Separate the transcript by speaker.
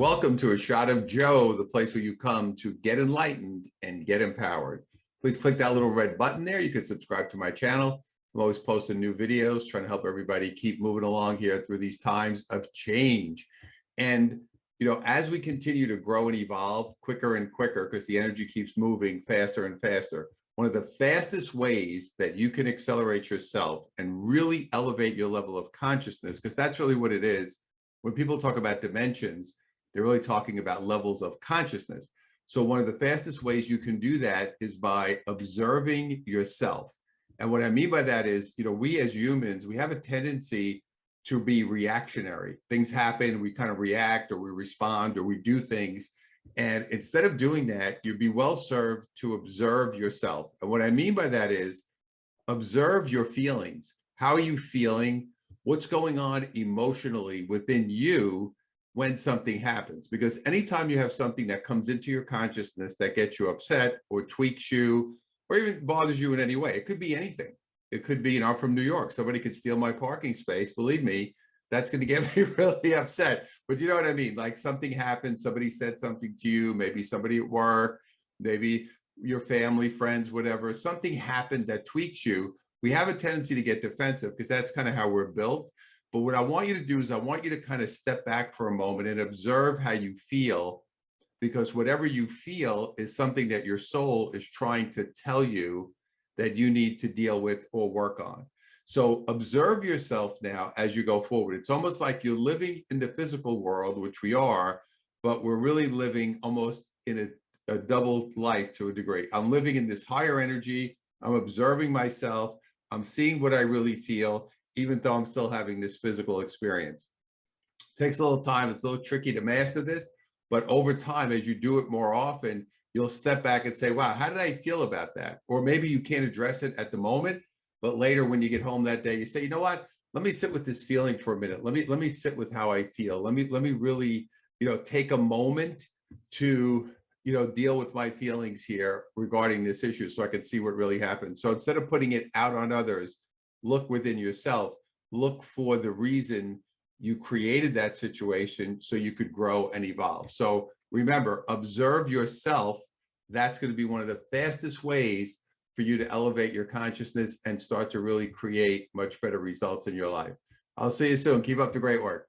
Speaker 1: Welcome to A Shot of Joe, the place where you come to get enlightened and get empowered. Please click that little red button there. You can subscribe to my channel. I'm always posting new videos, trying to help everybody keep moving along here through these times of change. And, you know, as we continue to grow and evolve quicker and quicker, because the energy keeps moving faster and faster, one of the fastest ways that you can accelerate yourself and really elevate your level of consciousness, because that's really what it is. When people talk about dimensions, they're really talking about levels of consciousness. So one of the fastest ways you can do that is by observing yourself. And what I mean by that is, you know, we as humans, we have a tendency to be reactionary. Things happen, we kind of react or we respond or we do things. And instead of doing that, you'd be well served to observe yourself. And what I mean by that is observe your feelings. How are you feeling? What's going on emotionally within you when something happens? Because anytime you have something that comes into your consciousness that gets you upset or tweaks you or even bothers you in any way, it could be anything. It could be, you know, I'm from New York. Somebody could steal my parking space. Believe me, that's going to get me really upset. But you know what I mean? Like something happened, somebody said something to you, maybe somebody at work, maybe your family, friends, whatever, something happened that tweaks you. We have a tendency to get defensive because that's kind of how we're built. But what I want you to do is I want you to kind of step back for a moment and observe how you feel, because whatever you feel is something that your soul is trying to tell you that you need to deal with or work on. So observe yourself now as you go forward. It's almost like you're living in the physical world, which we are, but we're really living almost in a double life to a degree. I'm living in this higher energy. I'm observing myself. I'm seeing what I really feel, even though I'm still having this physical experience. It takes a little time. It's a little tricky to master this, but over time, as you do it more often, you'll step back and say, wow, how did I feel about that? Or maybe you can't address it at the moment, but later when you get home that day, you say, you know what, let me sit with this feeling for a minute. Let me sit with how I feel. Let me really, you know, take a moment to, you know, deal with my feelings here regarding this issue so I can see what really happened. So instead of putting it out on others, look within yourself, look for the reason you created that situation so you could grow and evolve. So remember, observe yourself. That's going to be one of the fastest ways for you to elevate your consciousness and start to really create much better results in your life. I'll see you soon. Keep up the great work.